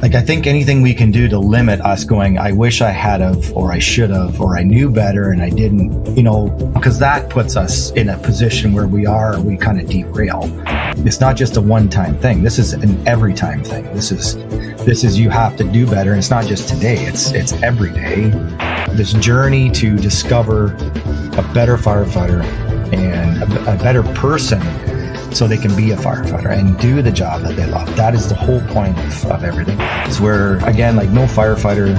Like, I think anything we can do to limit us going, I wish I had of, or I should have, or I knew better and I didn't, because that puts us in a position where we kind of derail. It's not just a one-time thing. This is an every time thing. This is you have to do better. And it's not just today. It's every day. This journey to discover a better firefighter and a better person so they can be a firefighter and do the job that they love. That is the whole point of everything. It's where, again, like no firefighter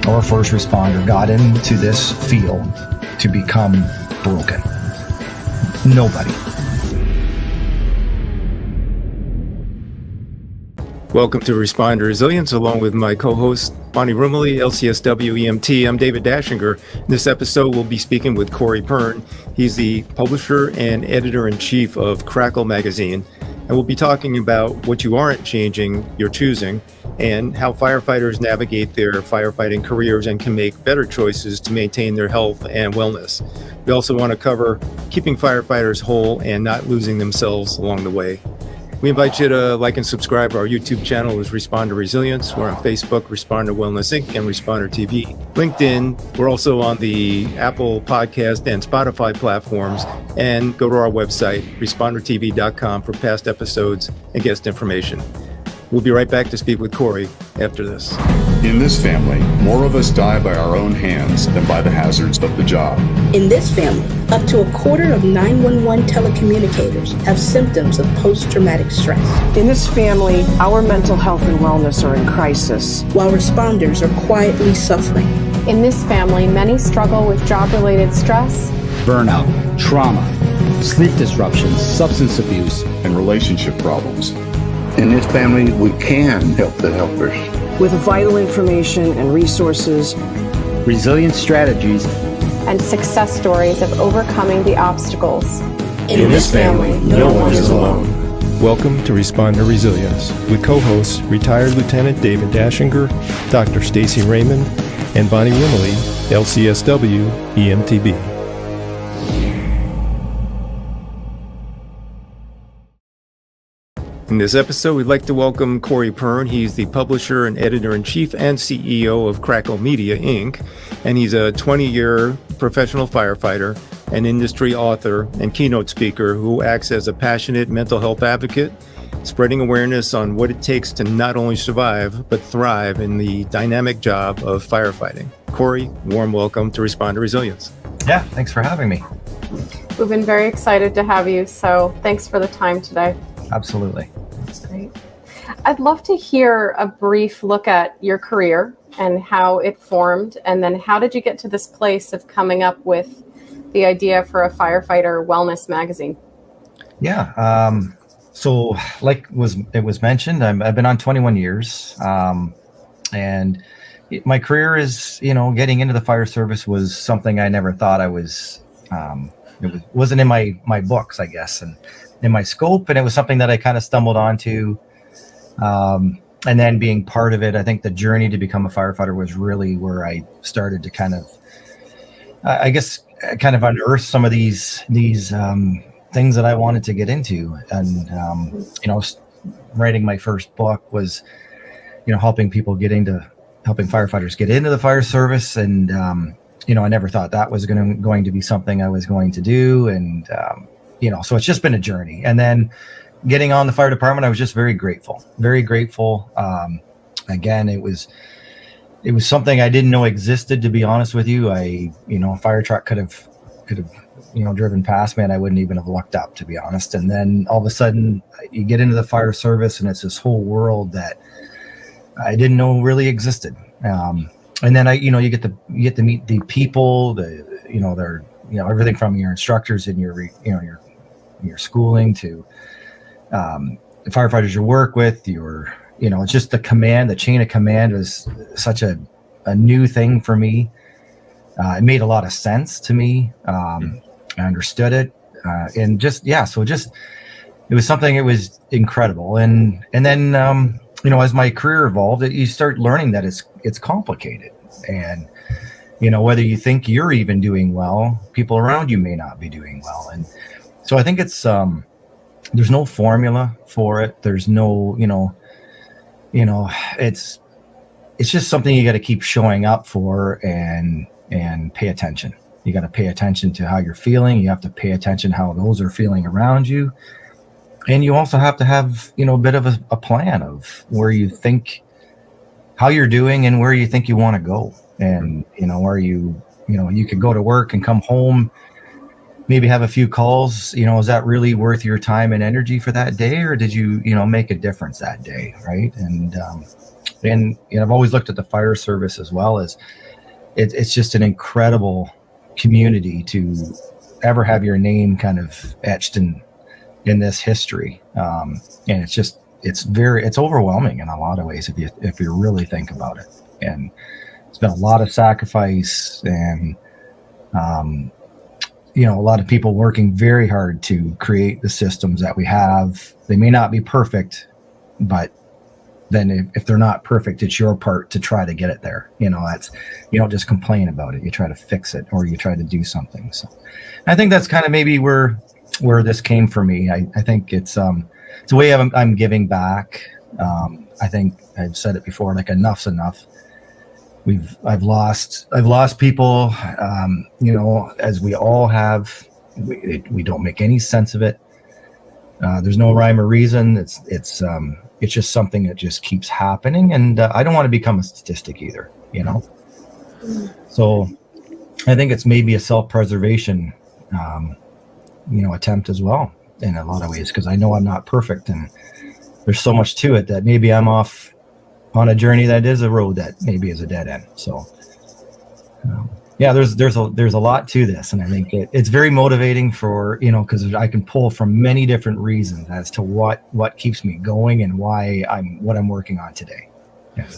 or first responder got into this field to become broken. Nobody. Welcome to Responder Resilience, along with my co-host, Bonnie Rumley, LCSW EMT. I'm David Dashinger. In this episode, we'll be speaking with Kory Pearn. He's the publisher and editor-in-chief of CRACKYL magazine. And we'll be talking about what you aren't changing, you're choosing, and how firefighters navigate their firefighting careers and can make better choices to maintain their health and wellness. We also want to cover keeping firefighters whole and not losing themselves along the way. We invite you to like and subscribe. Our YouTube channel is Responder Resilience. We're on Facebook, Responder Wellness Inc. and Responder TV. LinkedIn, we're also on the Apple Podcast and Spotify platforms. And go to our website, respondertv.com, for past episodes and guest information. We'll be right back to speak with Kory after this. In this family, more of us die by our own hands than by the hazards of the job. In this family, up to a quarter of 911 telecommunicators have symptoms of post-traumatic stress. In this family, our mental health and wellness are in crisis, while responders are quietly suffering. In this family, many struggle with job-related stress, burnout, trauma, sleep disruptions, substance abuse, and relationship problems. In this family, we can help the helpers. With vital information and resources, resilient strategies, and success stories of overcoming the obstacles. In this family, no one is alone. Welcome to Responder Resilience with co-hosts retired Lieutenant David Dashinger, Dr. Stacy Raymond, and Bonnie Rumley, LCSW EMTB. In this episode, we'd like to welcome Kory Pearn. He's the publisher and editor-in-chief and CEO of CRACKYL Media, Inc., and he's a 20-year professional firefighter, an industry author, and keynote speaker who acts as a passionate mental health advocate, spreading awareness on what it takes to not only survive, but thrive in the dynamic job of firefighting. Kory, warm welcome to Responder Resilience. Yeah, thanks for having me. We've been very excited to have you, so thanks for the time today. Absolutely. That's great. I'd love to hear a brief look at your career and how it formed, and then how did you get to this place of coming up with the idea for a firefighter wellness magazine? Yeah. So like it was mentioned, I've been on 21 years. And my career is, getting into the fire service was something I never thought I was, wasn't in my books, I guess, and in my scope. And it was something that I kind of stumbled onto. And then being part of it, I think the journey to become a firefighter was really where I started to kind of, unearth some of these things that I wanted to get into. And, writing my first book was, helping firefighters get into the fire service. And, I never thought that was going to be something I was going to do. And, so it's just been a journey. And then getting on the fire department, I was just very grateful. Again, it was something I didn't know existed, to be honest with you. A fire truck could have, driven past me and I wouldn't even have looked up, to be honest. And then all of a sudden you get into the fire service and it's this whole world that I didn't know really existed. And then you get to meet the people, they're, everything from your instructors and your schooling to the firefighters you work with, it's just the chain of command was such a new thing for me. It made a lot of sense to me. I understood it. And it was something, it was incredible. And then, as my career evolved, you start learning that it's complicated. And, whether you think you're even doing well, people around you may not be doing well. And so I think it's, there's no formula for it. There's no, it's it's just something you got to keep showing up for and pay attention. You got to pay attention to how you're feeling. You have to pay attention how those are feeling around you. And you also have to have, a bit of a plan of where you think, how you're doing and where you think you want to go. And, where you could go to work and come home, maybe have a few calls, is that really worth your time and energy for that day? Or did you, make a difference that day? Right. And I've always looked at the fire service as well as it's just an incredible community to ever have your name kind of etched in this history. And it's overwhelming in a lot of ways if you really think about it. And it's been a lot of sacrifice and, a lot of people working very hard to create the systems that we have. They may not be perfect, but then if they're not perfect, it's your part to try to get it there. You don't just complain about it. You try to fix it, or you try to do something. So I think that's kind of maybe where this came for me. I think it's a way I'm giving back. I think I've said it before, like enough's enough. I've lost people, as we all have. We don't make any sense of it. There's no rhyme or reason. It's just something that just keeps happening, and I don't want to become a statistic either. So I think it's maybe a self-preservation, attempt as well in a lot of ways, because I know I'm not perfect, and there's so much to it that maybe I'm off on a journey that is a road that maybe is a dead end. So there's a lot to this, and I think it's very motivating for because I can pull from many different reasons as to what keeps me going and why I'm working on today. Yeah.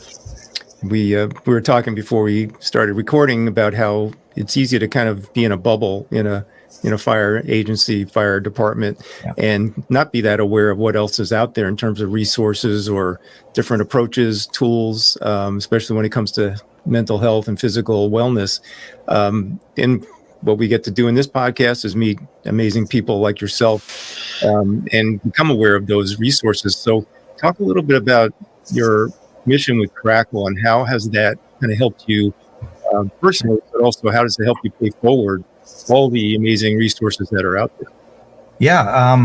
We were talking before we started recording about how it's easy to kind of be in a bubble in a fire agency, fire department, and not be that aware of what else is out there in terms of resources or different approaches, tools, especially when it comes to mental health and physical wellness. And what we get to do in this podcast is meet amazing people like yourself and become aware of those resources. So talk a little bit about your mission with CRACKYL and how has that kind of helped you personally, but also how does it help you pay forward all the amazing resources that are out there? Yeah.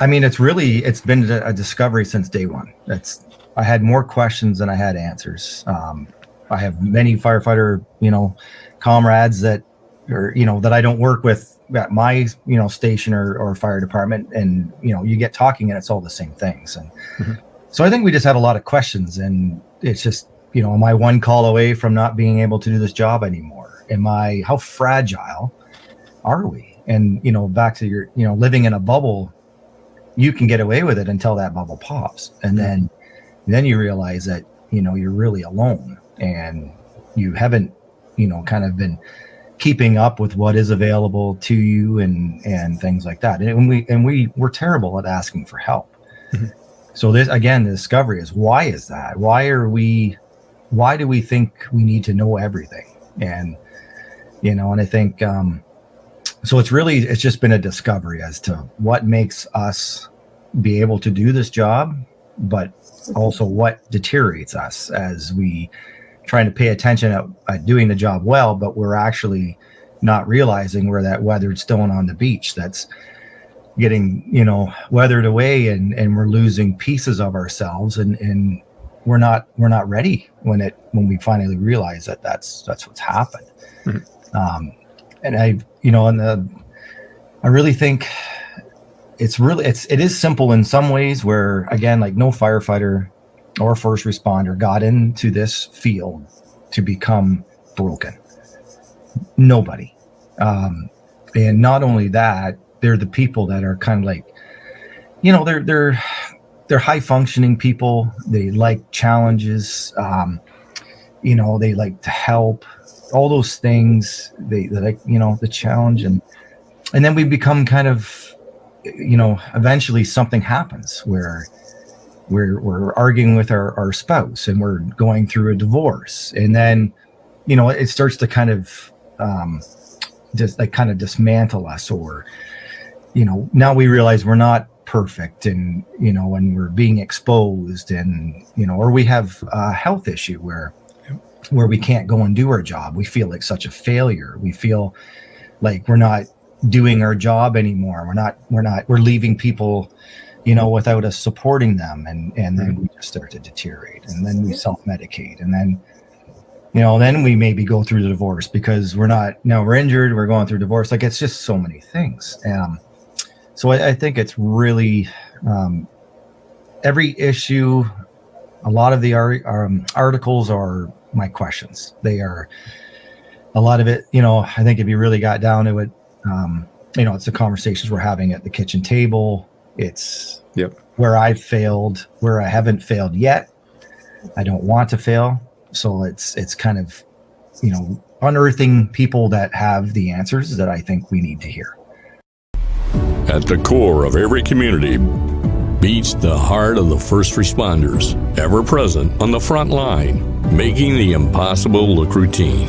It's been a discovery since day one. I had more questions than I had answers. I have many firefighter, comrades that I don't work with at my, station or fire department. And, you get talking and it's all the same things. And so I think we just had a lot of questions, and it's just, am I one call away from not being able to do this job anymore? How fragile are we? And, back to your, living in a bubble, you can get away with it until that bubble pops. And then you realize that, you're really alone and you haven't, kind of been keeping up with what is available to you and things like that. And we're terrible at asking for help. So this, again, the discovery is, why is that? Why do we think we need to know everything? And, and I think, so it's just been a discovery as to what makes us be able to do this job, but also what deteriorates us as we trying to pay attention at doing the job well, but we're actually not realizing we're that weathered stone on the beach that's getting, weathered away, and we're losing pieces of ourselves, and we're not ready when we finally realize that that's what's happened. And I really think it is simple in some ways, where again, like no firefighter or first responder got into this field to become broken. Nobody. And not only that, they're the people that are kind of like, they're high functioning people. They like challenges. They like to help, all those things. They like, the challenge. And then we become kind of, eventually something happens where we're arguing with our spouse and we're going through a divorce. And then, it starts to kind of, just like kind of dismantle us, or, now we realize we're not perfect, and when we're being exposed, and or we have a health issue where we can't go and do our job. We feel like such a failure. We feel like we're not doing our job anymore. We're leaving people, without us supporting them. And then we just start to deteriorate, and then we self-medicate. And then, then we maybe go through the divorce because we're injured. We're going through divorce. Like, it's just so many things. So I think it's really, every issue, a lot of the articles are my questions. They are, a lot of it, I think if you really got down to it, it's the conversations we're having at the kitchen table. It's where I've failed, where I haven't failed yet. I don't want to fail. So it's kind of, unearthing people that have the answers that I think we need to hear. At the core of every community beats the heart of the first responders, ever present on the front line, making the impossible look routine.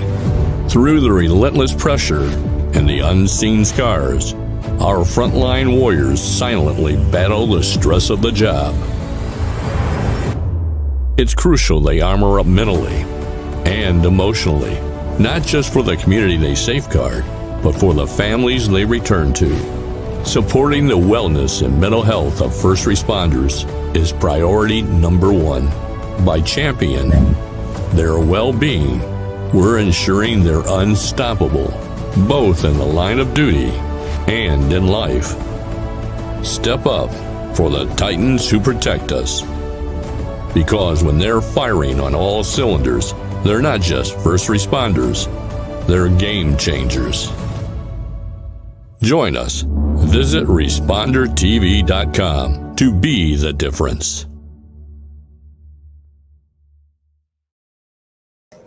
Through the relentless pressure and the unseen scars, our frontline warriors silently battle the stress of the job. It's crucial they armor up mentally and emotionally, not just for the community they safeguard, but for the families they return to. Supporting the wellness and mental health of first responders is priority number one. By championing their well-being, we're ensuring they're unstoppable, both in the line of duty and in life. Step up for the Titans who protect us. Because when they're firing on all cylinders, they're not just first responders, they're game changers. Join us. Visit ResponderTV.com to be the difference.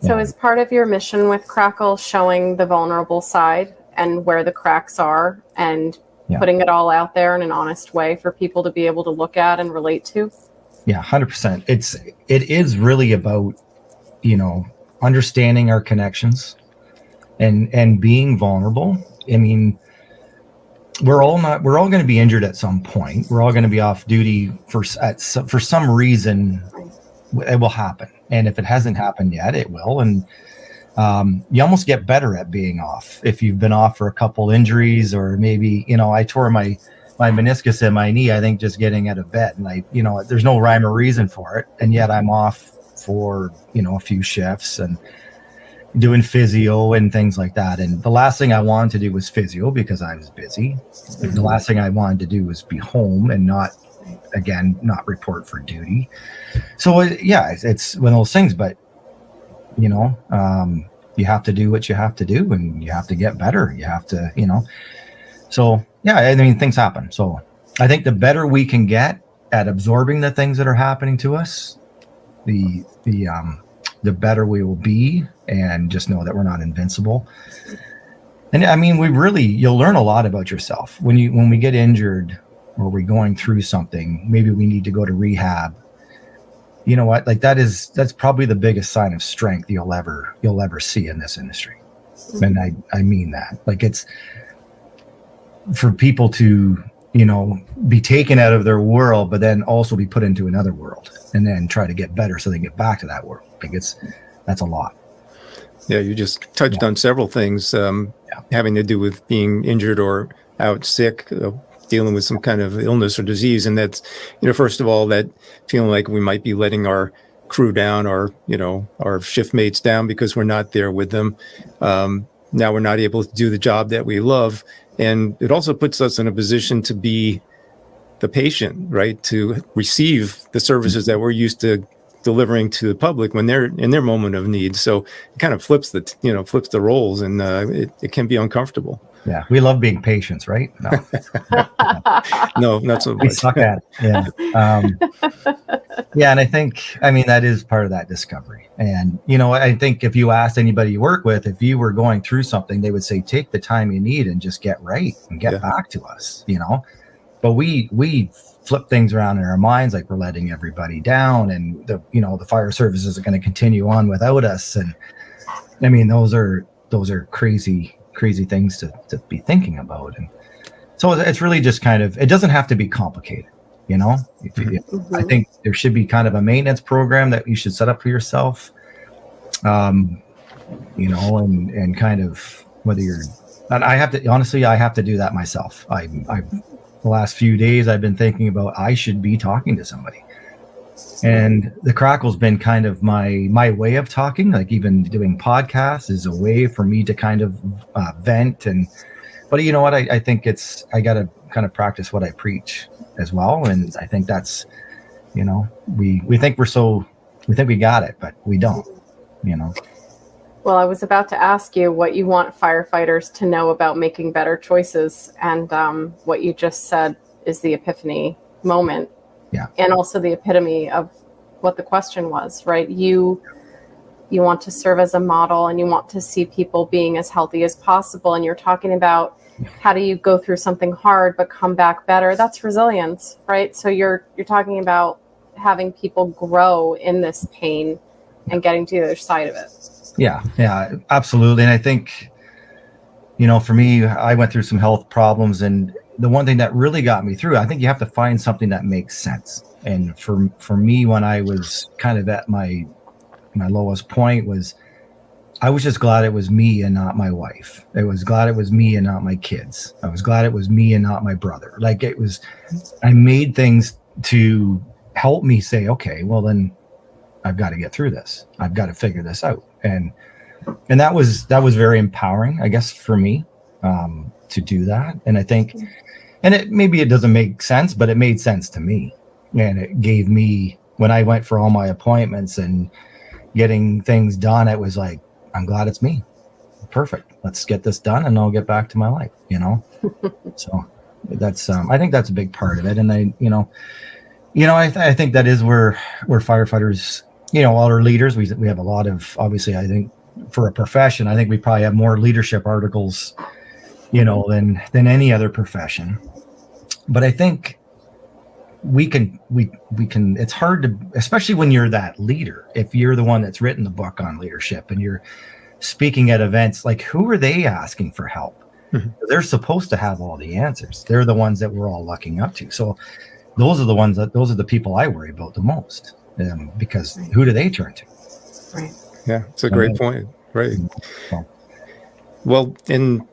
So is part of your mission with CRACKYL showing the vulnerable side and where the cracks are, and putting it all out there in an honest way for people to be able to look at and relate to? Yeah, 100%. It is really about, understanding our connections and being vulnerable. I mean, we're all going to be injured at some point. We're all going to be off duty for some reason. It will happen. And if it hasn't happened yet, it will. And you almost get better at being off. If you've been off for a couple injuries, or maybe, I tore my meniscus in my knee, I think just getting out of bed, and there's no rhyme or reason for it. And yet I'm off for, a few shifts and doing physio and things like that. And the last thing I wanted to do was physio because I was busy. The last thing I wanted to do was be home and not report for duty. So it's one of those things, but you have to do what you have to do, and you have to get better. You have to, so things happen. So I think the better we can get at absorbing the things that are happening to us, the better we will be, and just know that we're not invincible. And I mean, you'll learn a lot about yourself when we get injured, or we're going through something. Maybe we need to go to rehab. You know what? Like, that's probably the biggest sign of strength you'll ever see in this industry. And I mean that. Like, it's for people to, be taken out of their world, but then also be put into another world, and then try to get better so they can get back to that world. Like, that's a lot. Yeah, you just touched on several things having to do with being injured or out sick, dealing with some kind of illness or disease. And that's, first of all, that feeling like we might be letting our crew down, or, our shift mates down because we're not there with them. Now we're not able to do the job that we love. And it also puts us in a position to be the patient, right? To receive the services that we're used to delivering to the public when they're in their moment of need. So it kind of flips the roles, and it can be uncomfortable. Yeah, we love being patients, right? No, no, not so much. We suck at it. Yeah, and I think, that is part of that discovery. And I think if you asked anybody you work with, if you were going through something, they would say, take the time you need and just get right and get back to us. But we flip things around in our minds, like we're letting everybody down, and the fire services are going to continue on without us. And those are crazy things to be thinking about. And So it's really just kind of, it doesn't have to be complicated, you know. I think there should be kind of a maintenance program that you should set up for yourself, you know, and kind of whether you're, and I have to do that myself. The last few days I've been thinking about, I should be talking to somebody. And the CRACKYL's been kind of my way of talking, like even doing podcasts is a way for me to kind of vent. But you know what? I think I got to kind of practice what I preach as well. And I think that's, you know, we think we think we got it, but we don't, you know. Well, I was about to ask you what you want firefighters to know about making better choices. And what you just said is the epiphany moment. Yeah. And also the epitome of what the question was, right? You want to serve as a model and you want to see people being as healthy as possible. And you're talking about how do you go through something hard but come back better? That's resilience, right? So you're talking about having people grow in this pain and getting to the other side of it. Yeah, absolutely. And I think, you know, for me, I went through some health problems, and the one thing that really got me through, I think you have to find something that makes sense. And for me, when I was kind of at my lowest point, was I was just glad it was me and not my wife. I was glad it was me and not my kids. I was glad it was me and not my brother. Like I made things to help me say, okay, well then I've got to get through this. I've got to figure this out. And that was very empowering, I guess, for me, to do that. And I think, and maybe it doesn't make sense, but it made sense to me. And it gave me, when I went for all my appointments and getting things done, it was like, I'm glad it's me. Perfect. Let's get this done and I'll get back to my life, you know? So that's, I think that's a big part of it. And I think that is where firefighters, you know, all our leaders, we have a lot of, obviously, I think for a profession, I think we probably have more leadership articles, you know, than any other profession. But I think we can, it's hard to, especially when you're that leader, if you're the one that's written the book on leadership and you're speaking at events, like who are they asking for help? Mm-hmm. They're supposed to have all the answers. They're the ones that we're all looking up to. So those are the people I worry about the most. Because who do they turn to? Right. Yeah, it's a great point. Right. Well, in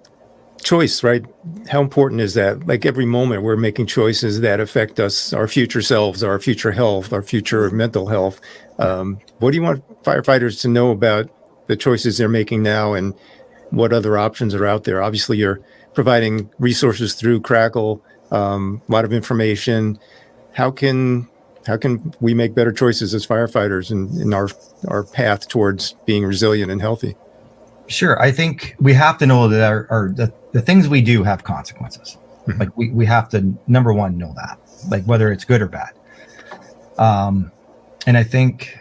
choice, right? How important is that? Like every moment we're making choices that affect us, our future selves, our future health, our future mental health. What do you want firefighters to know about the choices they're making now and what other options are out there? Obviously, you're providing resources through CRACKYL, a lot of information. How can we make better choices as firefighters in our path towards being resilient and healthy? Sure. I think we have to know that the things we do have consequences. Mm-hmm. Like we have to, number one, know that, like whether it's good or bad. And I think,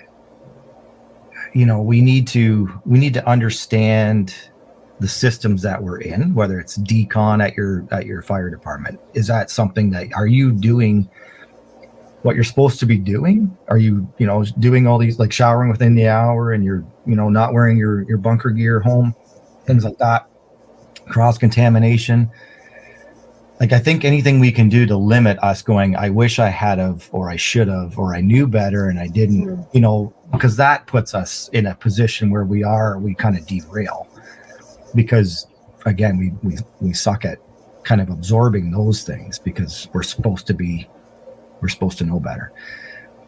you know, we need to understand the systems that we're in, whether it's decon at your fire department. Is that something that, are you doing what you're supposed to be doing? Are you, you know, doing all these, like showering within the hour and you're, you know, not wearing your bunker gear home, things like that, cross contamination. Like, I think anything we can do to limit us going, I wish I had of, or I should have, or I knew better and I didn't, you know, because that puts us in a position where we kind of derail, because again, we suck at kind of absorbing those things because we're supposed to know better.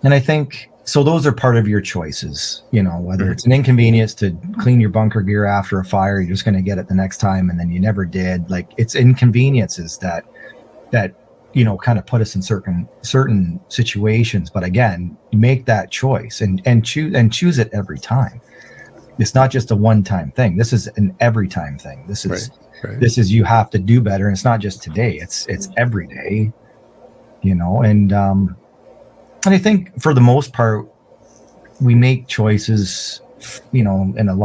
And I think, so those are part of your choices, you know, whether it's an inconvenience to clean your bunker gear after a fire, you're just going to get it the next time. And then you never did. Like, it's inconveniences that, you know, kind of put us in certain situations. But again, you make that choice and choose it every time. It's not just a one-time thing. This is an every time thing. This is, you have to do better. And it's not just today, it's every day. You know, and I think for the most part, we make choices, you know, and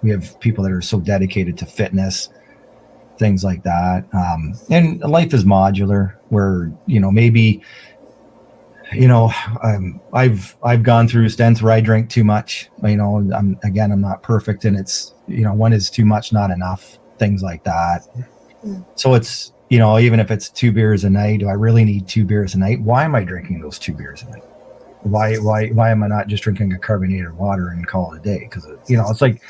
we have people that are so dedicated to fitness, things like that. And life is modular where, you know, maybe, you know, I've gone through stints where I drink too much, you know, I'm not perfect, and it's, you know, when is too much not enough, things like that. So even if it's 2 beers a night, do I really need 2 beers a night? Why am I drinking those 2 beers a night? Why am I not just drinking a carbonated water and call it a day? Because it's like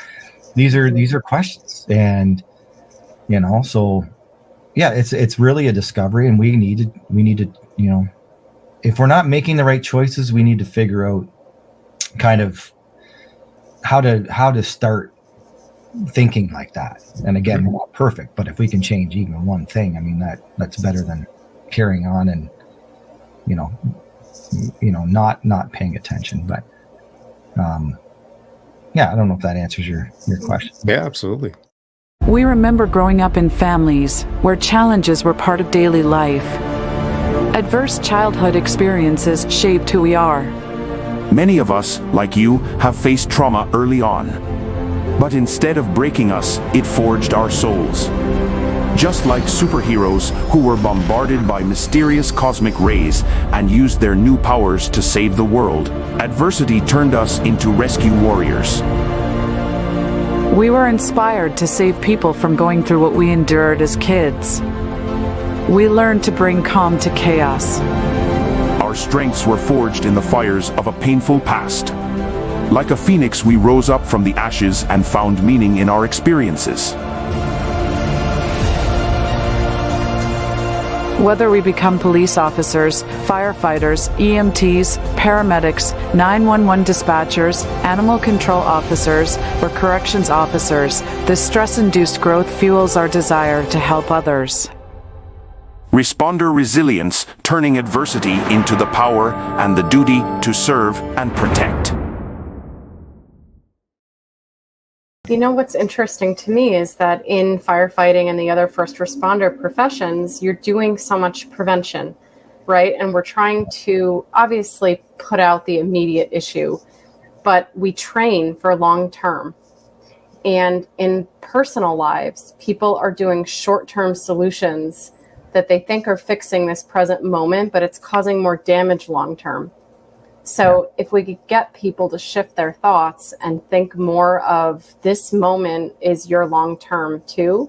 these are questions, and so yeah, it's really a discovery, and we need to if we're not making the right choices, we need to figure out kind of how to start thinking like that. And again, we're not perfect, but if we can change even one thing, I mean, that's better than carrying on and not paying attention. But yeah, I don't know if that answers your question. Yeah, absolutely. We remember growing up in families where challenges were part of daily life. Adverse childhood experiences shaped who we are. Many of us, like you, have faced trauma early on. But instead of breaking us, it forged our souls. Just like superheroes who were bombarded by mysterious cosmic rays and used their new powers to save the world, adversity turned us into rescue warriors. We were inspired to save people from going through what we endured as kids. We learned to bring calm to chaos. Our strengths were forged in the fires of a painful past. Like a phoenix, we rose up from the ashes and found meaning in our experiences. Whether we become police officers, firefighters, EMTs, paramedics, 911 dispatchers, animal control officers, or corrections officers, this stress-induced growth fuels our desire to help others. Responder resilience, turning adversity into the power and the duty to serve and protect. What's interesting to me is that in firefighting and the other first responder professions, you're doing so much prevention, right? And we're trying to obviously put out the immediate issue, but we train for long term. And in personal lives, people are doing short-term solutions that they think are fixing this present moment, but it's causing more damage long term. So if we could get people to shift their thoughts and think more of this moment is your long term too,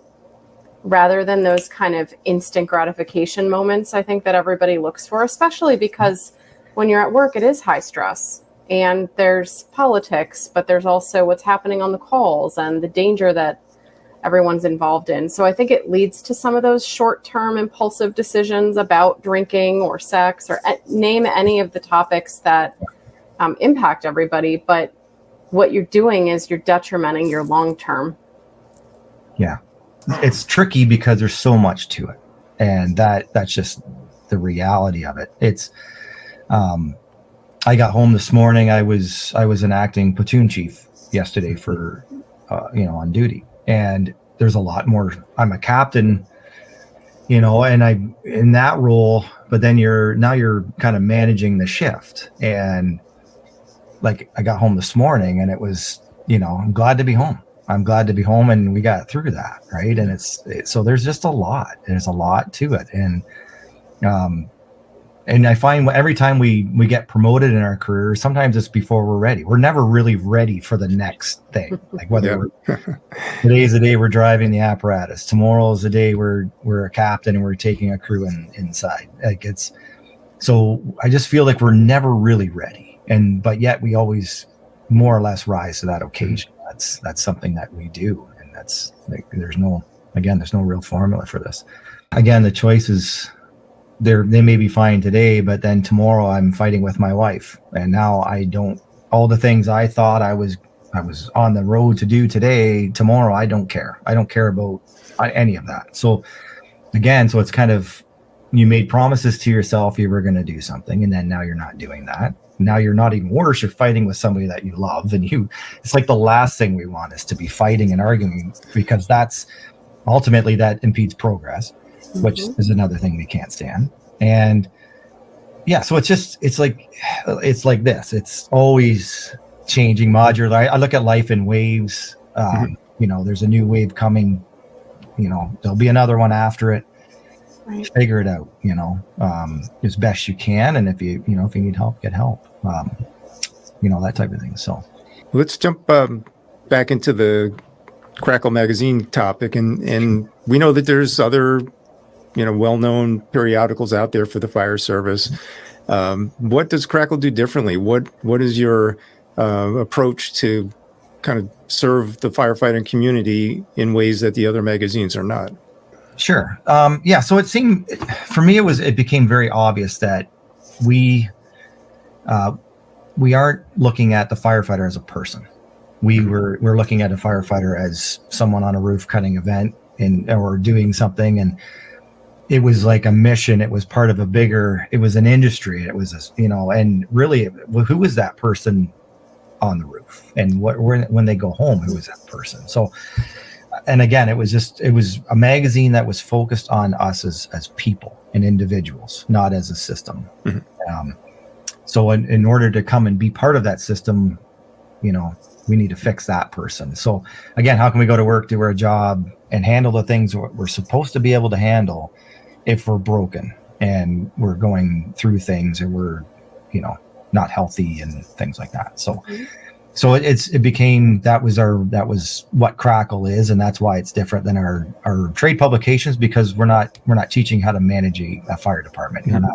rather than those kind of instant gratification moments, I think that everybody looks for, especially because when you're at work, it is high stress and there's politics, but there's also what's happening on the calls and the danger that everyone's involved in. So I think it leads to some of those short-term impulsive decisions about drinking or sex or name any of the topics that impact everybody. But what you're doing is you're detrimenting your long-term. Yeah. It's tricky because there's so much to it. And that's just the reality of it. It's, I got home this morning. I was an acting platoon chief yesterday for, on duty. And there's a lot more. I'm a captain, and I'm in that role, but then you're kind of managing the shift. And like, I got home this morning and it was, I'm glad to be home. I'm glad to be home, and we got through that. Right. And so there's just a lot, there's a lot to it. And I find every time we get promoted in our career, sometimes it's before we're ready. We're never really ready for the next thing. Like whether today's the day we're driving the apparatus, tomorrow's the day we're a captain and we're taking a crew inside. Like so I just feel like we're never really ready. But yet we always more or less rise to that occasion. That's something that we do. And that's like, there's no real formula for this. Again, the choices, they may be fine today, but then tomorrow I'm fighting with my wife, and now all the things I thought I was on the road to do today, tomorrow I don't care about any of that. So again, it's kind of, you made promises to yourself you were going to do something, and then now you're not doing that. Now you're not even worse, you're fighting with somebody that you love, and it's like the last thing we want is to be fighting and arguing, because that's ultimately that impedes progress, which is another thing we can't stand. And yeah, so it's like this. It's always changing, modular. I look at life in waves. There's a new wave coming. There'll be another one after it. Right. Figure it out. As best you can, and if you need help, get help. That type of thing. So let's jump back into the CRACKYL magazine topic, and we know that there's other well-known periodicals out there for the fire service. What does CRACKYL do differently? What is your approach to kind of serve the firefighting community in ways that the other magazines are not? Sure. So it seemed, for me, it became very obvious that we aren't looking at the firefighter as a person. We're looking at a firefighter as someone on a roof cutting a vent or doing something, and it was like a mission. It was part of it was an industry. It was and really, who was that person on the roof, and when they go home, who was that person? So. And again, it was a magazine that was focused on us as people and individuals, not as a system. Mm-hmm. So in order to come and be part of that system, we need to fix that person. So again, how can we go to work, do our job, and handle the things we're supposed to be able to handle if we're broken and we're going through things and we're, not healthy and things like that. So. Mm-hmm. So it became that was what CRACKYL is, and that's why it's different than our trade publications, because we're not teaching how to manage a fire department. Mm-hmm.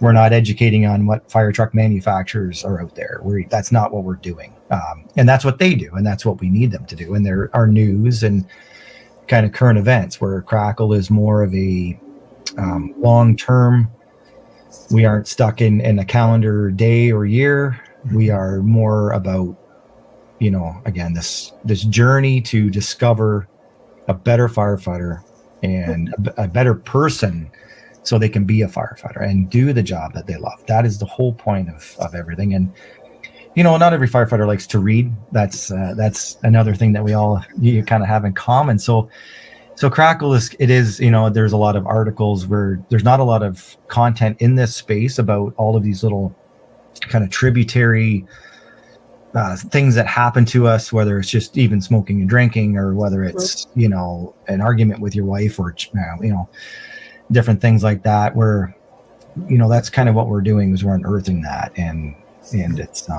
We're not educating on what fire truck manufacturers are out there. That's not what we're doing, and that's what they do, and that's what we need them to do. And there are news and kind of current events, where CRACKYL is more of a long term. We aren't stuck in a calendar day or year. We are more about, again, this journey to discover a better firefighter and a better person, so they can be a firefighter and do the job that they love. That is the whole point of everything. And not every firefighter likes to read. That's another thing that we all kind of have in common. So CRACKYL is there's a lot of articles where there's not a lot of content in this space about all of these little kind of tributary things that happen to us, whether it's just even smoking and drinking, or whether it's an argument with your wife, or different things like that, where that's kind of what we're doing, is we're unearthing that, and it's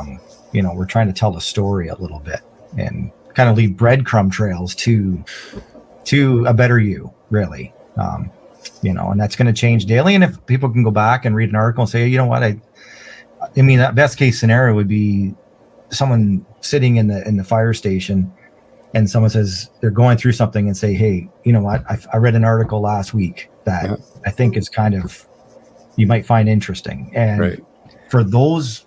we're trying to tell the story a little bit and kind of leave breadcrumb trails to a better you, really. And that's going to change daily. And if people can go back and read an article and say, that best case scenario would be someone sitting in the fire station, and someone says they're going through something, and say, hey, you know what? I read an article last week that I think is kind of, you might find interesting. And for those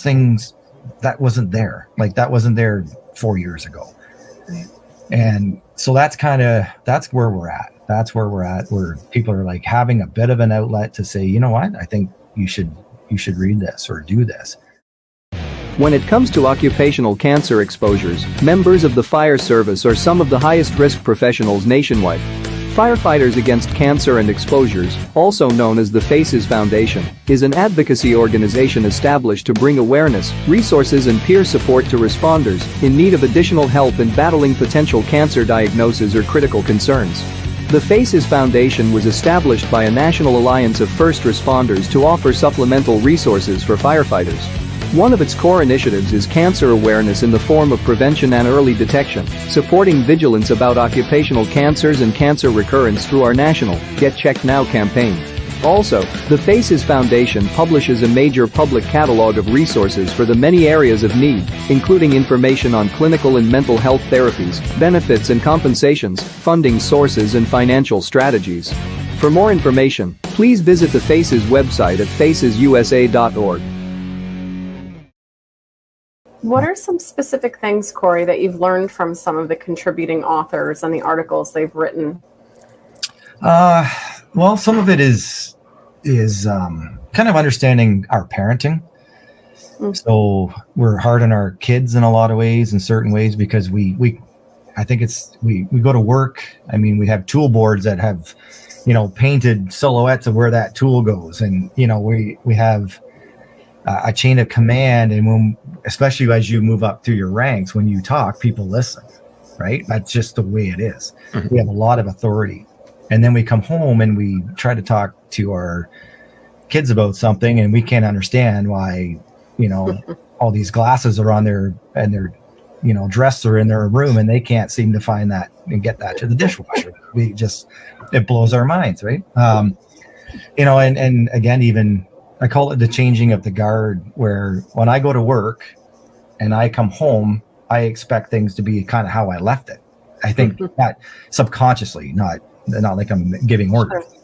things, that wasn't there. Like, that wasn't there 4 years ago. And so that's where we're at. That's where we're at, where people are like having a bit of an outlet to say, you know what? I think you should read this or do this. When it comes to occupational cancer exposures, members of the fire service are some of the highest risk professionals nationwide. Firefighters Against Cancer and Exposures, also known as the FACES Foundation, is an advocacy organization established to bring awareness, resources and peer support to responders in need of additional help in battling potential cancer diagnoses or critical concerns. The FACES Foundation was established by a national alliance of first responders to offer supplemental resources for firefighters. One of its core initiatives is cancer awareness in the form of prevention and early detection, supporting vigilance about occupational cancers and cancer recurrence through our national Get Checked Now campaign. Also, the FACES Foundation publishes a major public catalog of resources for the many areas of need, including information on clinical and mental health therapies, benefits and compensations, funding sources and financial strategies. For more information, please visit the FACES website at facesusa.org. What are some specific things, Kory, that you've learned from some of the contributing authors and the articles they've written? Well, some of it is kind of understanding our parenting. Mm-hmm. So we're hard on our kids in a lot of ways, in certain ways, because we go to work. I mean, we have tool boards that have, painted silhouettes of where that tool goes. And, we have a chain of command, and especially as you move up through your ranks, when you talk, people listen, right? That's just the way it is. Mm-hmm. We have a lot of authority. And then we come home and we try to talk to our kids about something, and we can't understand why, all these glasses are on their dresser in their room, and they can't seem to find that and get that to the dishwasher. it blows our minds, right? You know, and again, even I call it the changing of the guard, where when I go to work and I come home, I expect things to be kind of how I left it. I think that subconsciously, not like I'm giving orders. Sure.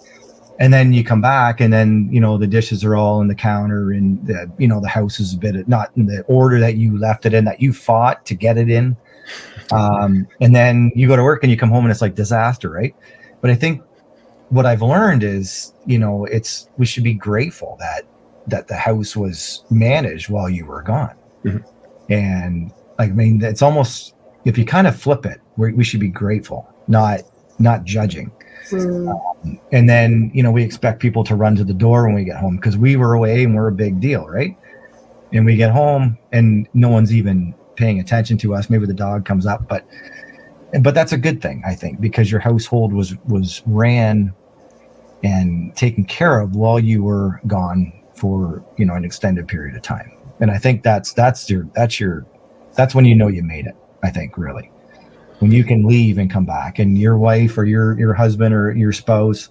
And then you come back, and then, you know, the dishes are all in the counter, and you know, the house is a bit not in the order that you left it in, that you fought to get it in. And then you go to work and you come home and it's like disaster, right? But I think what I've learned is, you know, we should be grateful that the house was managed while you were gone. Mm-hmm. And I mean, it's almost, if you kind of flip it, we should be grateful, not judging. And then, you know, we expect people to run to the door when we get home because we were away and we're a big deal, right? And we get home and no one's even paying attention to us. Maybe the dog comes up, but that's a good thing, I think, because your household was ran and taken care of while you were gone for, you know, an extended period of time. And I think that's when you know you made it, I think, really. When you can leave and come back, and your wife or your husband or your spouse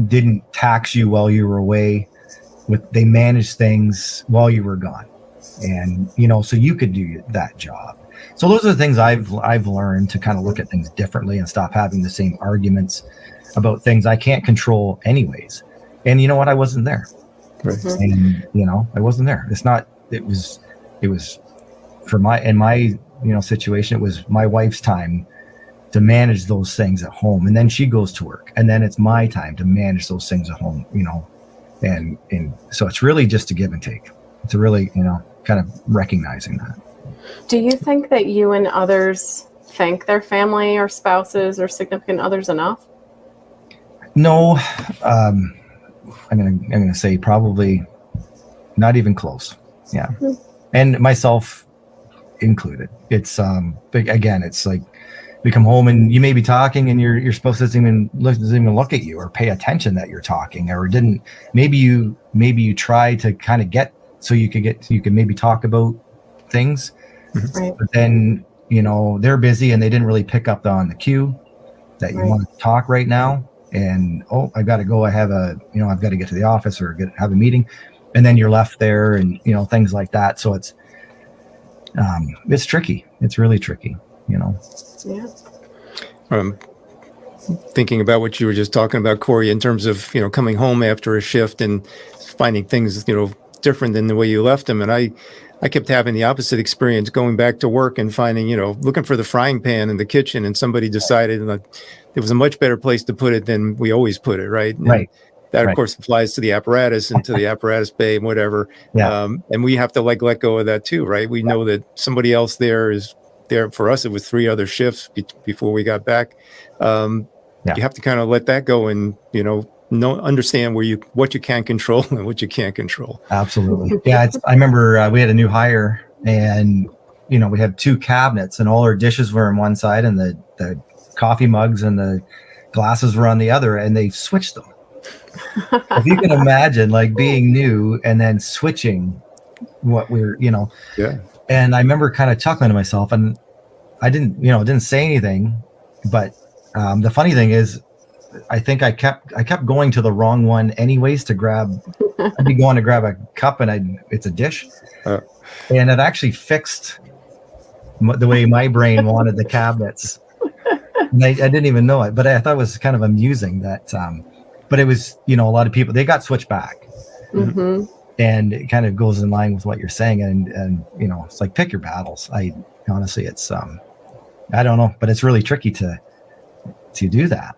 didn't tax you while you were away, they managed things while you were gone, and, you know, so you could do that job. So those are the things I've learned, to kind of look at things differently and stop having the same arguments about things I can't control anyways. And you know what? I wasn't there. Right. And, you know, I wasn't there. It was for my you know, situation, it was my wife's time to manage those things at home, and then she goes to work, and then it's my time to manage those things at home, you know, and so it's really just a give and take. It's a really, you know, kind of recognizing that. Do you think that you and others thank their family or spouses or significant others enough? No, I'm gonna say probably not even close. Yeah, and myself included. It's again, it's like we come home and you may be talking and your spouse doesn't even look at you or pay attention that you're talking, or didn't. Maybe you try to kind of get so you can maybe talk about things, right. But then, you know, they're busy and they didn't really pick up on the cue that you want to talk right now. And I've got to go. I've got to get to the office or have a meeting, and then you're left there, and, you know, things like that. So it's tricky. It's really tricky, you know. Yeah. Thinking about what you were just talking about, Kory, in terms of, you know, coming home after a shift and finding things, you know, different than the way you left them. And I kept having the opposite experience, going back to work and finding, you know, looking for the frying pan in the kitchen, and somebody decided that it was a much better place to put it than we always put it, right? And right. That, of course, applies to the apparatus and to the apparatus bay and whatever. Yeah. And we have to let go of that too, right? We know that somebody else there is there. For us, it was 3 other shifts before we got back. You have to kind of let that go and, you know, understand what you can control and what you can't control. Absolutely. Yeah. I remember we had a new hire, and, you know, we had 2 cabinets, and all our dishes were on one side and the coffee mugs and the glasses were on the other, and they switched them. If you can imagine, like, being new and then switching what we're, you know. Yeah. And I remember kind of chuckling to myself, and I didn't say anything, but the funny thing is, I think I kept going to the wrong one anyways to grab. I'd be going to grab a cup, and it's a dish, and it actually fixed the way my brain wanted the cabinets. And I didn't even know it, but I thought it was kind of amusing that. But it was, you know, a lot of people, they got switched back, and it kind of goes in line with what you're saying, and you know, it's like, pick your battles. Honestly, it's I don't know, but it's really tricky to do that.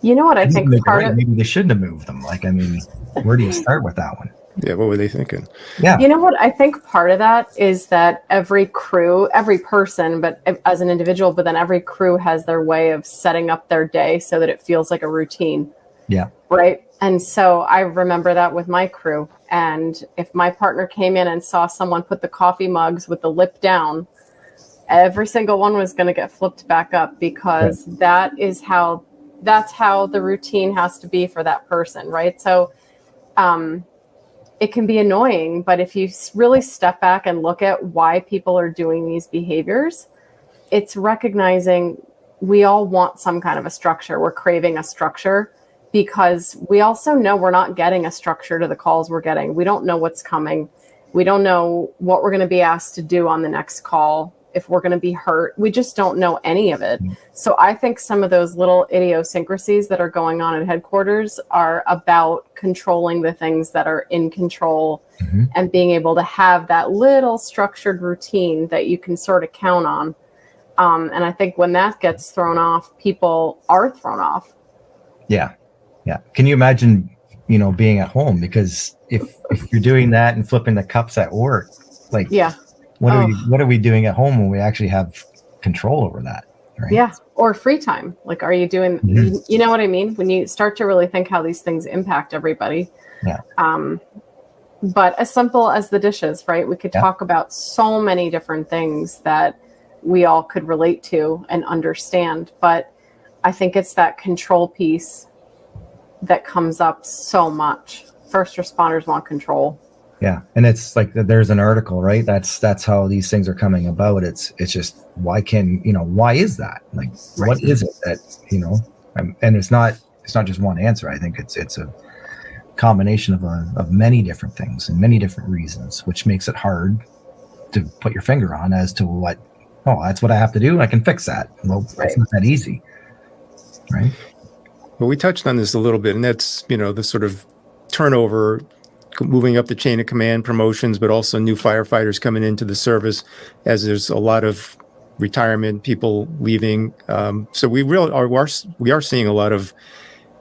You know what I think? Maybe they shouldn't have moved them. Like, I mean, where do you start with that one? Yeah, what were they thinking? Yeah. You know what I think part of that is that every crew, every person, but as an individual, but then every crew has their way of setting up their day so that it feels like a routine. Yeah. Right. And so I remember that with my crew. And if my partner came in and saw someone put the coffee mugs with the lip down, every single one was going to get flipped back up, because that's how the routine has to be for that person. Right. So, it can be annoying, but if you really step back and look at why people are doing these behaviors, it's recognizing we all want some kind of a structure. We're craving a structure because we also know we're not getting a structure to the calls we're getting. We don't know what's coming. We don't know what we're going to be asked to do on the next call, if we're going to be hurt. We just don't know any of it. So I think some of those little idiosyncrasies that are going on at headquarters are about controlling the things that are in control and being able to have that little structured routine that you can sort of count on. And I think when that gets thrown off, people are thrown off. Yeah. Yeah. Can you imagine, being at home? Because if you're doing that and flipping the cups at work, like, what are we doing at home when we actually have control over that? Right? Yeah. Or free time. Like, are you doing, you know what I mean? When you start to really think how these things impact everybody. Yeah. But as simple as the dishes, right? We could talk about so many different things that we all could relate to and understand. But I think it's that control piece that comes up so much. First responders want control. Yeah. And it's like, there's an article, right? That's how these things are coming about. It's just, why is that? Like, what is it that, and it's not just one answer. I think it's a combination of many different things and many different reasons, which makes it hard to put your finger on as to what, that's what I have to do. I can fix that. Well, it's not that easy. Right. Well, we touched on this a little bit, and that's, the sort of turnover, moving up the chain of command, promotions, but also new firefighters coming into the service as there's a lot of retirement, people leaving. So we are seeing a lot of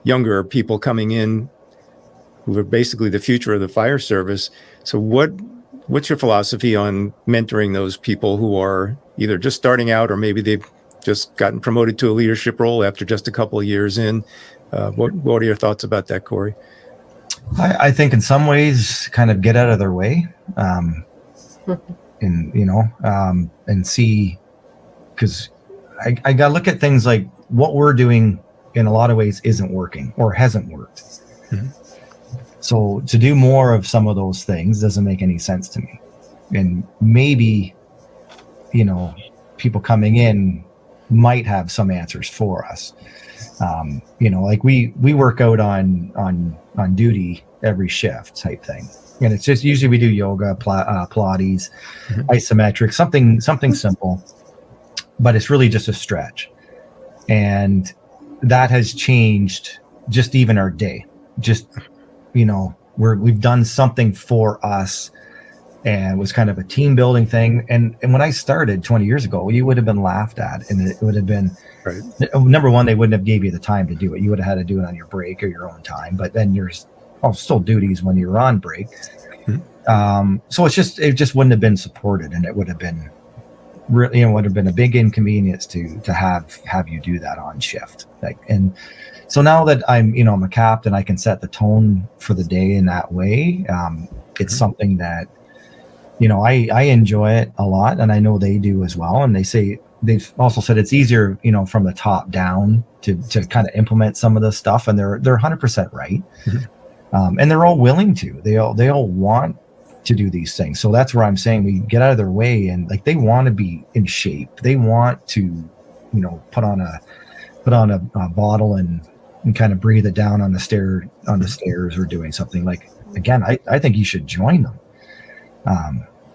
younger people coming in who are basically the future of the fire service. So what's your philosophy on mentoring those people who are either just starting out or maybe they've just gotten promoted to a leadership role after just a couple of years in? What are your thoughts about that, Kory? I think in some ways kind of get out of their way and see, because I got to look at things like what we're doing in a lot of ways isn't working or hasn't worked. So to do more of some of those things doesn't make any sense to me. And maybe, people coming in might have some answers for us. Like we work out on duty every shift type thing. And it's just, usually we do yoga, Pilates, isometric, something simple, but it's really just a stretch. And that has changed just even our day. Just, we've done something for us, and it was kind of a team building thing. And when I started 20 years ago, you would have been laughed at, and it would have been, number one, they wouldn't have gave you the time to do it. You would have had to do it on your break or your own time, but then there's still duties when you're on break. So it just wouldn't have been supported, and it would have been really, would have been a big inconvenience to have you do that on shift. And so now that I'm a captain, I can set the tone for the day in that way. It's something that, I enjoy it a lot, and I know they do as well. And they've also said it's easier, from the top down to kind of implement some of this stuff. And they're 100% right. And they're all willing to, they all want to do these things. So that's where I'm saying we get out of their way, and like, they want to be in shape. They want to, put on a bottle and kind of breathe it down on the stairs or doing something. Like, again, I think you should join them,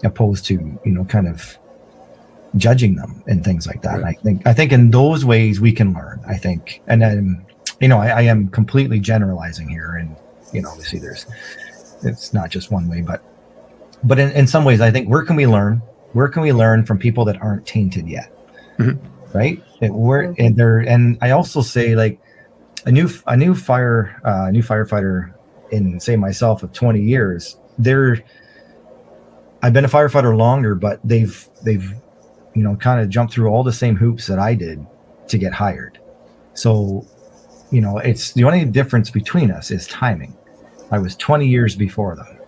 opposed to, kind of judging them and things like that. Right. And I think in those ways we can learn, I think. And then, I am completely generalizing here, and, obviously it's not just one way, but in some ways, I think, where can we learn from people that aren't tainted yet? Right. And I also say, like, a new firefighter in, say, myself of 20 years, I've been a firefighter longer, but they've kind of jumped through all the same hoops that I did to get hired. So, it's the only difference between us is timing. I was 20 years before them.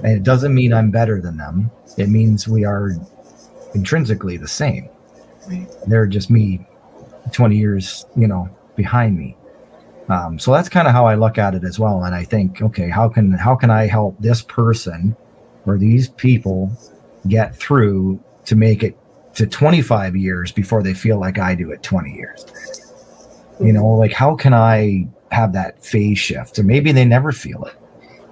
And it doesn't mean I'm better than them. It means we are intrinsically the same. They're just me 20 years, behind me. So that's kind of how I look at it as well. And I think, okay, how can I help this person or these people get through to make it to 25 years before they feel like I do at 20 years. You know, like how can I have that phase shift? Or maybe they never feel it.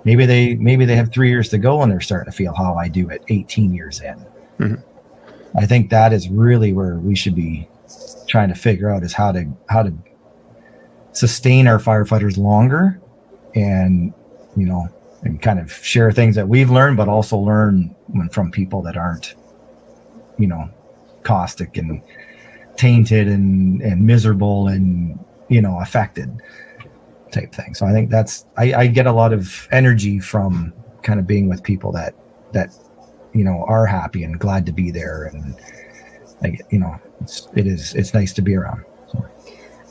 Maybe they have 3 years to go and they're starting to feel how I do at 18 years in. Mm-hmm. I think that is really where we should be trying to figure out is how to sustain our firefighters longer, and you know, and kind of share things that we've learned, but also learn from people that aren't, you know, caustic and tainted and miserable and, you know, affected type thing. So I think that's I get a lot of energy from kind of being with people that you know are happy and glad to be there, and like, you know, it's nice to be around. So.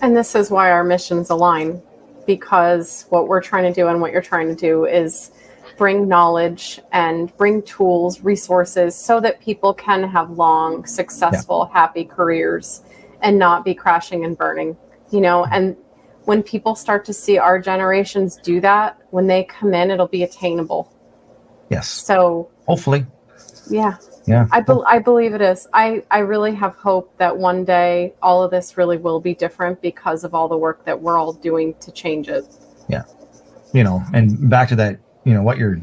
And this is why our missions align, because what we're trying to do and what you're trying to do is bring knowledge and bring tools, resources, so that people can have long, successful, happy careers and not be crashing and burning, you know. And when people start to see our generations do that, when they come in, it'll be attainable. Yes. So hopefully. Yeah. Yeah. I believe it is. I really have hope that one day all of this really will be different because of all the work that we're all doing to change it. Yeah. You know, and back to that, you know, what you're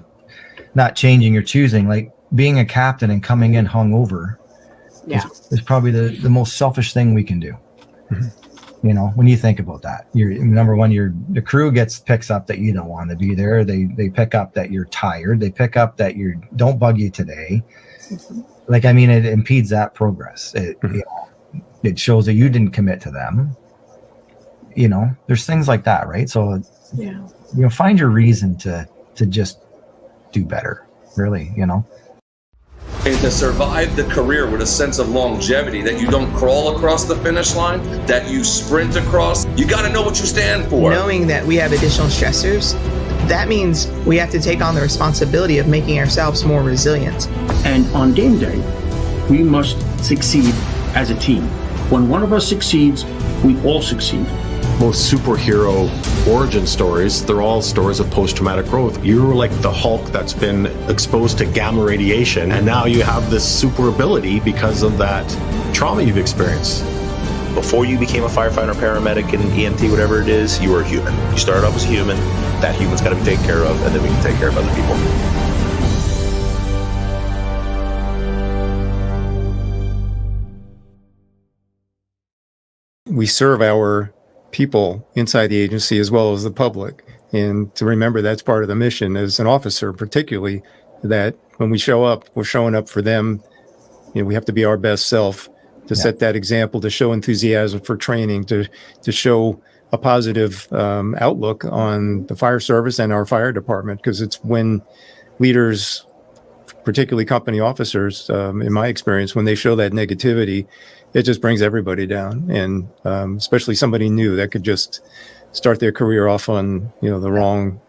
not changing, you're choosing, like being a captain and coming in hungover is probably the most selfish thing we can do. Mm-hmm. You know, when you think about that, you're number one, the crew picks up that you don't want to be there. They pick up that you're tired. They pick up that you don't bug you today. Mm-hmm. Like, I mean, it impedes that progress. You know, it shows that you didn't commit to them. You know, there's things like that, right? So, you know, find your reason to just do better, really, you know. And to survive the career with a sense of longevity, that you don't crawl across the finish line, that you sprint across, you got to know what you stand for. Knowing that we have additional stressors, that means we have to take on the responsibility of making ourselves more resilient. And on game day, we must succeed as a team. When one of us succeeds, we all succeed. Most superhero origin stories, they're all stories of post-traumatic growth. You're like the Hulk that's been exposed to gamma radiation, and now you have this super ability because of that trauma you've experienced. Before you became a firefighter, paramedic, and EMT, whatever it is, you were a human. You started off as a human. That human's got to be taken care of, and then we can take care of other people. We serve our people inside the agency as well as the public, and to remember that's part of the mission as an officer, particularly, that when we show up, we're showing up for them. You know, we have to be our best self to set that example, to show enthusiasm for training, to show a positive outlook on the fire service and our fire department, because it's when leaders, particularly company officers, in my experience, when they show that negativity, it just brings everybody down, and especially somebody new that could just start their career off on, you know, the wrong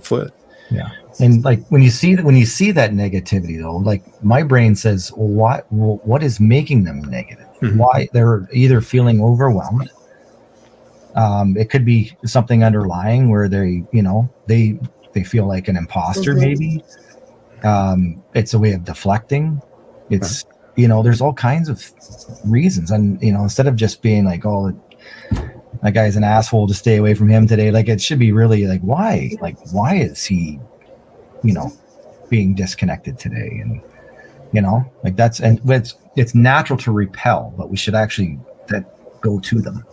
foot. Yeah, and like when you see that negativity, though, like my brain says, well, what is making them negative? Mm-hmm. Why they're either feeling overwhelmed. It could be something underlying where they feel like an imposter, maybe. It's a way of deflecting. It's you know, there's all kinds of reasons. And, you know, instead of just being like, oh, that guy's an asshole, to stay away from him today, like it should be really like, why? Like, why is he, you know, being disconnected today? And, you know, like it's natural to repel, but we should actually go to them,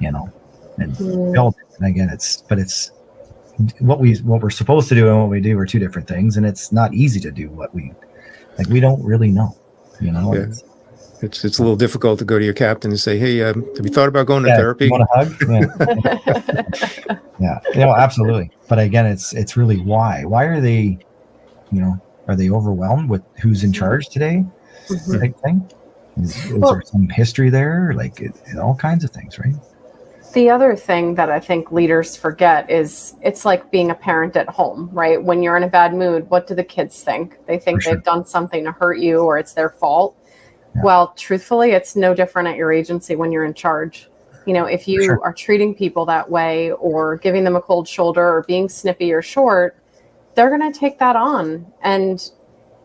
you know, and build it. And again, it's what we're supposed to do and what we do are two different things. And it's not easy to do what we don't really know. You know, it's a little difficult to go to your captain and say, "Hey, have you thought about going to therapy? You want a hug?" Yeah, you know, absolutely. But again, it's really why are they, you know, are they overwhelmed with who's in charge today? Type thing. Is there some history there? Like all kinds of things, right? The other thing that I think leaders forget is it's like being a parent at home, right? When you're in a bad mood, what do the kids think? They think they've done something to hurt you or it's their fault. Yeah. Well, truthfully, it's no different at your agency when you're in charge. You know, if you are treating people that way or giving them a cold shoulder or being snippy or short, they're going to take that on. And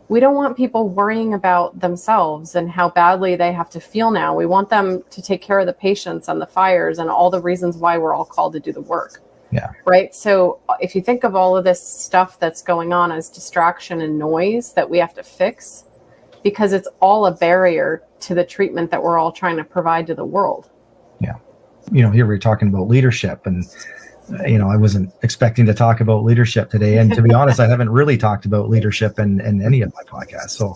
we don't want people worrying about themselves and how badly they have to feel now. We want them to take care of the patients and the fires and all the reasons why we're all called to do the work. Yeah. Right. So if you think of all of this stuff that's going on as distraction and noise that we have to fix, because it's all a barrier to the treatment that we're all trying to provide to the world. Yeah. Here we're talking about leadership, and I wasn't expecting to talk about leadership today. And to be honest, I haven't really talked about leadership in any of my podcasts. So,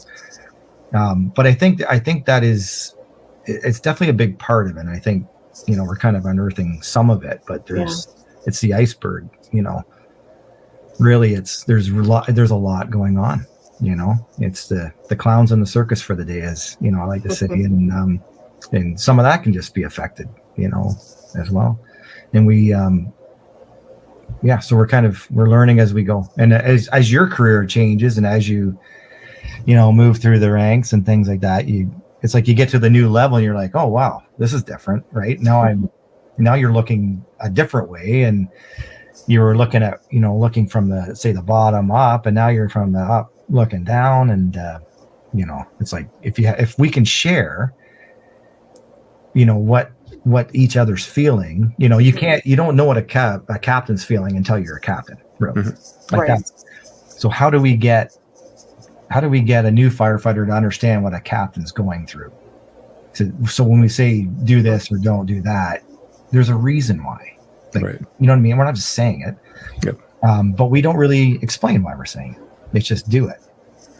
but I think that it's definitely a big part of it. And I think, we're kind of unearthing some of it, but it's the iceberg, really there's a lot going on, it's the clowns in the circus for the day, as, I like to say. And some of that can just be affected, as well. And we, so we're learning as we go. And as your career changes and as you move through the ranks and things like that, it's like you get to the new level and you're like, oh, wow, this is different, right? Now you're looking a different way, and you were looking at, looking from the bottom up, and now you're from the up looking down. And, it's like, if we can share, what each other's feeling, you don't know what a captain's feeling until you're a captain, really. Like that. So how do we get a new firefighter to understand what a captain's going through? So when we say do this or don't do that, there's a reason why. Like, right. You know what I mean? We're not just saying it. Yep. But we don't really explain why we're saying it. It's just do it.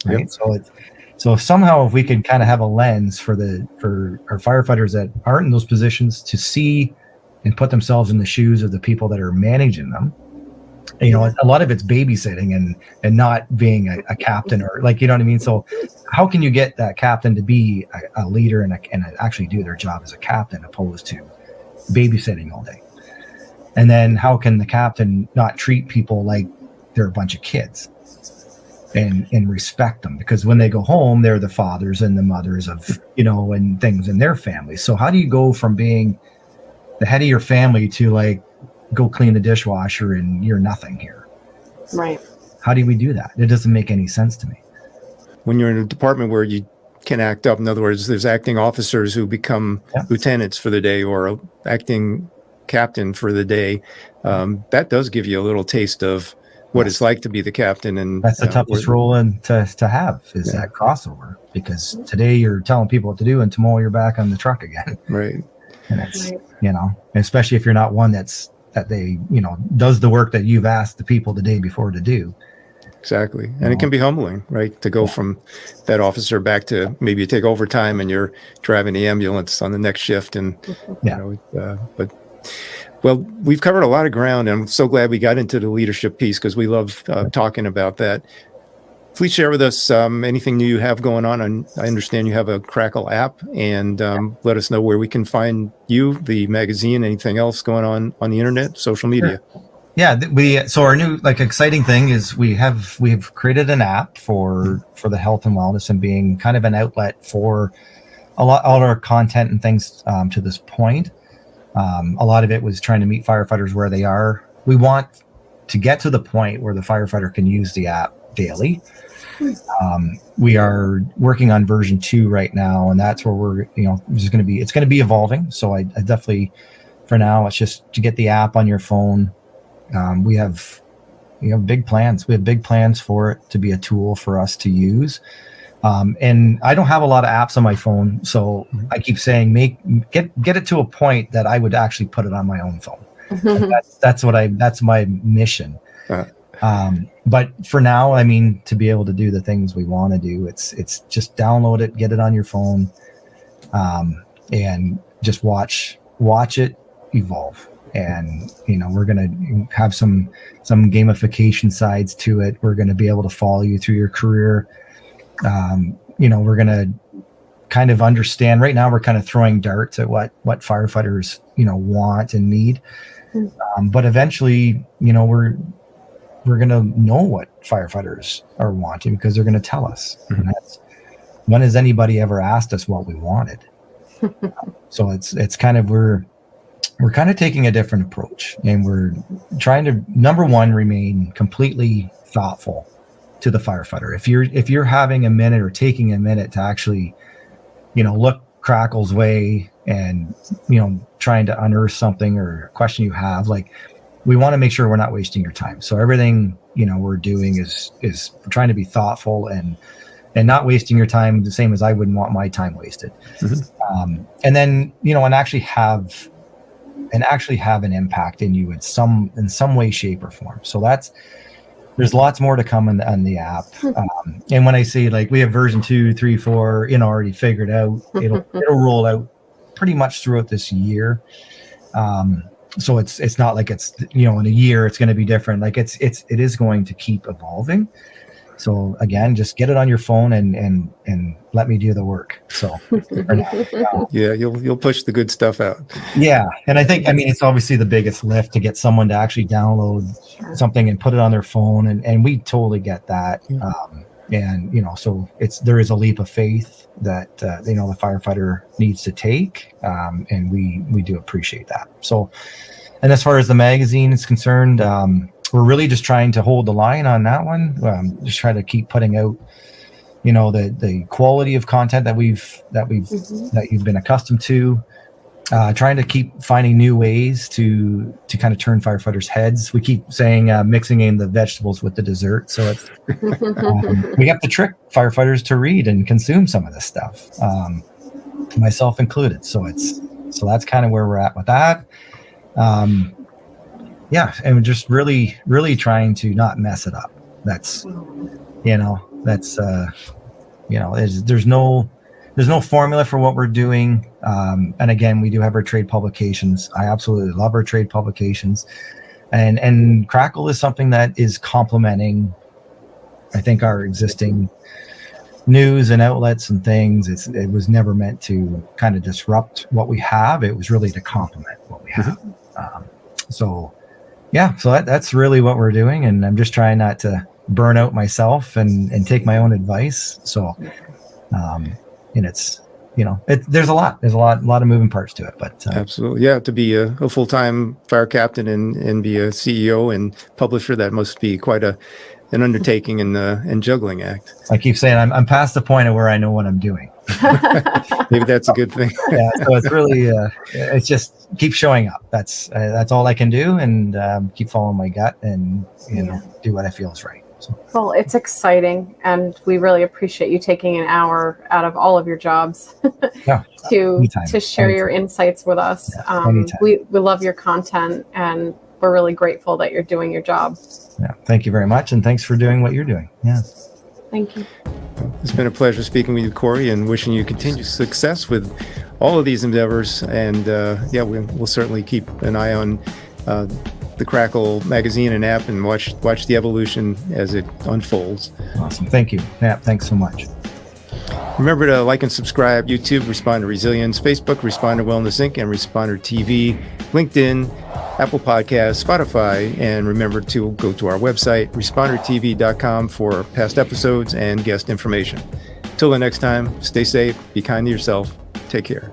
Right. Yep. So somehow, if we could kind of have a lens for our firefighters that aren't in those positions to see and put themselves in the shoes of the people that are managing them, a lot of it's babysitting and not being a captain, or like, you know what I mean? So how can you get that captain to be a leader and actually do their job as a captain, opposed to babysitting all day? And then how can the captain not treat people like they're a bunch of kids? And respect them, because when they go home, they're the fathers and the mothers of, and things in their families. So how do you go from being the head of your family to like, go clean the dishwasher and you're nothing here? Right. How do we do that? It doesn't make any sense to me. When you're in a department where you can act up, in other words, there's acting officers who become lieutenants for the day, or acting captain for the day. That does give you a little taste of what it's like to be the captain. And that's the toughest role to have is that crossover, because today you're telling people what to do and tomorrow you're back on the truck again. Right. And it's, especially if you're not one that they, does the work that you've asked the people the day before to do. Exactly. And it can be humbling, right? To go from that officer back to maybe you take overtime and you're driving the ambulance on the next shift. And, well, we've covered a lot of ground, and I'm so glad we got into the leadership piece, because we love talking about that. Please share with us anything new you have going on. I understand you have a CRACKYL app, and let us know where we can find you, the magazine, anything else going on the internet, social media. Sure. Yeah, so our new exciting thing is we've created an app for the health and wellness, and being kind of an outlet for all our content and things to this point. A lot of it was trying to meet firefighters where they are. We want to get to the point where the firefighter can use the app daily. We are working on version 2 right now, and that's where we're, it's going to be evolving. So I definitely, for now, it's just to get the app on your phone. We have big plans. We have big plans for it to be a tool for us to use. And I don't have a lot of apps on my phone, so I keep saying get it to a point that I would actually put it on my own phone. That's my mission. But for now, to be able to do the things we want to do, it's just download it, get it on your phone, and just watch it evolve. And we're going to have some gamification sides to it. We're going to be able to follow you through your career. We're going to kind of understand. Right now we're kind of throwing darts at what firefighters want and need, but eventually we're going to know what firefighters are wanting, because they're going to tell us. And that's, when has anybody ever asked us what we wanted? So it's kind of, we're kind of taking a different approach, and we're trying to, number one, remain completely thoughtful to the firefighter. If you're having a minute or taking a minute to actually, look CRACKYL's way and, trying to unearth something or a question you have, like, we want to make sure we're not wasting your time. So everything, we're doing is trying to be thoughtful and not wasting your time, the same as I wouldn't want my time wasted. Mm-hmm. And then, and actually have an impact in you in some way, shape, or form. So there's lots more to come on the app. And when I say, like, we have version 2, 3, 4, already figured out, it'll roll out pretty much throughout this year. So it's not like it's, in a year it's going to be different. Like it is going to keep evolving. So again, just get it on your phone and let me do the work. So yeah, you'll push the good stuff out. Yeah. And I think, it's obviously the biggest lift to get someone to actually download something and put it on their phone. And we totally get that. And, so there is a leap of faith that, the firefighter needs to take. And we do appreciate that. So, and as far as the magazine is concerned, we're really just trying to hold the line on that one. Just try to keep putting out, the quality of content that you've been accustomed to. Trying to keep finding new ways to kind of turn firefighters' heads. We keep saying mixing in the vegetables with the dessert. So it's, we have to trick firefighters to read and consume some of this stuff, myself included. So that's kind of where we're at with that. Yeah, and we're just really, really trying to not mess it up. There's no formula for what we're doing. And again, we do have our trade publications. I absolutely love our trade publications. And CRACKYL is something that is complementing, I think, our existing news and outlets and things. It was never meant to kind of disrupt what we have. It was really to complement what we have. So that's really what we're doing. And I'm just trying not to burn out myself and take my own advice. So, and it's, there's a lot of moving parts to it, but absolutely. Yeah. To be a full-time fire captain and be a CEO and publisher, that must be quite an undertaking and juggling act. I keep saying I'm past the point of where I know what I'm doing. Maybe that's a good thing. Yeah. So it's really, it's just keep showing up. That's all I can do, and keep following my gut and, do what I feel is right. So. Well, it's exciting, and we really appreciate you taking an hour out of all of your jobs to share your insights with us. We love your content, and we're really grateful that you're doing your job. Yeah, thank you very much, and thanks for doing what you're doing. Yeah. Thank you. It's been a pleasure speaking with you, Kory, and wishing you continued success with all of these endeavors. And we'll certainly keep an eye on the CRACKYL magazine and app and watch the evolution as it unfolds. Awesome. Thank you. Yeah, thanks so much. Remember to like and subscribe: YouTube, Responder Resilience; Facebook, Responder Wellness Inc., and Responder TV; LinkedIn, Apple Podcasts, Spotify, and remember to go to our website, respondertv.com, for past episodes and guest information. Till the next time, stay safe, be kind to yourself, take care.